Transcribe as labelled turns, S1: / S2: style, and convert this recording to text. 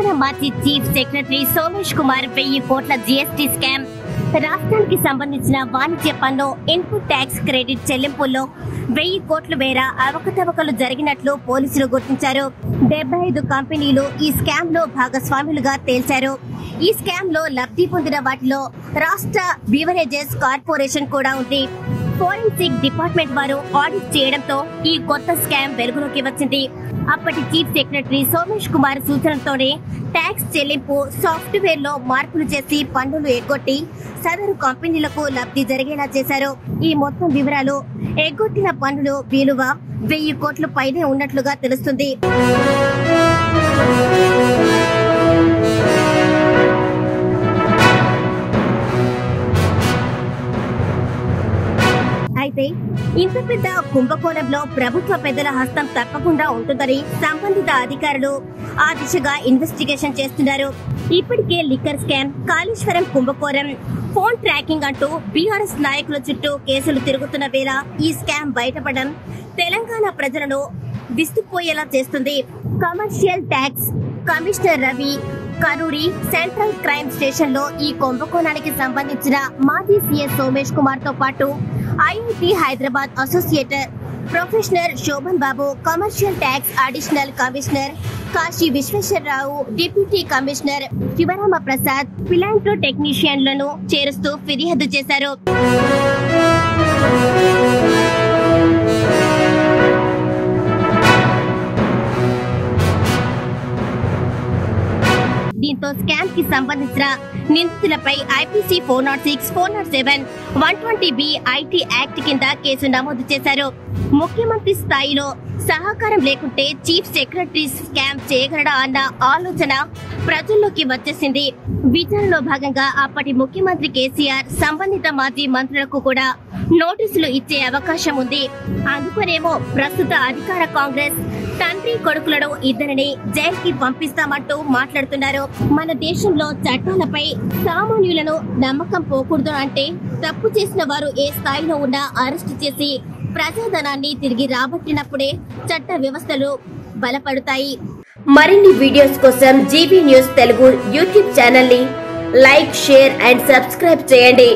S1: తెలంగాణ మాజీ chief secretary Somesh Kumar 1000 కోట్ల GST scam. రాష్ట్రానికి సంబంధించిన వాణిజ్య పన్ను ఇన్పుట్ ట్యాక్స్ క్రెడిట్ చెల్లింపుల్లో 1000 కోట్ల మేర అవకతవకలు జరిగినట్లు పోలీసులు గుర్తించారు. 75 కంపెనీలు ఈ స్కామ్ లో భాగస్వాములుగా తేల్చారు. ఈ స్కామ్ లో లబ్ధి పొందిన వాటిలో రాష్ట్ర బీవరేజెస్ కార్పొరేషన్ కూడా ఉంది. ఫోరెన్సిక్ డిపార్ట్మెంట్ వారు ఆడిట్ చేయడంతో ఈ కొత్త స్కామ్ వెలుగులోకి వచ్చింది. అప్పటి చీఫ్ సెక్రటరీ సోమేష్ కుమార్ సూచనలతోనే ట్యాక్స్ చెల్లింపు సాఫ్ట్వేర్ లో మార్పులు చేసి పన్నులు ఎగ్గొట్టి సదరు కంపెనీలకు లబ్ధి జరిగేలా చేశారు. ఈ మొత్తం వివరాలు ఎగ్గొట్టిన పన్నులు విలువ 1000 కోట్ల పైనే ఉన్నట్లుగా తెలుస్తుంది. అయితే ఇంత పెద్ద కుంభకోణంలో ప్రభుత్వ పెద్దల హస్తం తప్పకుండా ఉంటుందని సంబంధిత అధికారులు ఆ దిశగా ఇన్వెస్టిగేషన్ చేస్తున్నారు. ఇప్పటికే లిక్కర్ స్కామ్, కాళేశ్వరం కుంభకోణం, ఫోన్ ట్రాకింగ్ అంటూ బీఆర్ఎస్ నాయకుల చుట్టూ కేసులు తిరుగుతున్న వేళ ఈ స్కామ్ బయటపడడం తెలంగాణ ప్రజలను విస్తుపోయేలా చేస్తుంది. Commercial tax commissioner Ravi Karuri central crime station లో ఈ కుంభకోణానికి సంబంధించిన మాజీ సీఎస్ సోమేష్ కుమార్ తో పాటు IIT Hyderabad associate professor Shobhan Babu, commercial tax additional commissioner Kashi Visweswararao, deputy commissioner Sivarama Prasad, ఫిలాంట్రో టెక్నీషియన్లను చేరుస్తూ ఫిర్యాదు చేశారు. దీంతో స్కామ్ కి సంబంధించిన నిందితులపై ఐపీసీ 406, 407, 120B ఐటీ యాక్ట్ కింద కేసు నమోదు చేశారు. ముఖ్యమంత్రి స్థాయిలో సహకారం లేకుంటే చీఫ్ సెక్రటరీ స్కామ్ చేయగలడా అన్న ఆలోచన ప్రజల్లోకి వచ్చేసింది. విచారణలో భాగంగా అప్పటి ముఖ్యమంత్రి కేసీఆర్ సంబంధిత మాజీ మంత్రులకు కూడా నోటీసులు ఇచ్చే అవకాశం ఉంది. అందుకనేమో ప్రస్తుత అధికార కాంగ్రెస్ తండ్రి కొడుకులను ఇద్దరిని జైలుకి పంపిస్తామంటూ మాట్లాడుతున్నారు. మన దేశంలో చట్టాలపై సామాన్యులను నమ్మకం పోకూడదు అంటే తప్పు చేసిన వారు ఏ స్థాయిలో ఉన్నా అరెస్టు చేసి ప్రజాధనాన్ని తిరిగి రాబట్టినప్పుడే చట్ట వ్యవస్థలు బలపడతాయి. మరిన్ని వీడియోస్ కోసం GB news Telugu YouTube channel ని లైక్, షేర్ అండ్ సబ్స్క్రైబ్ చేయండి.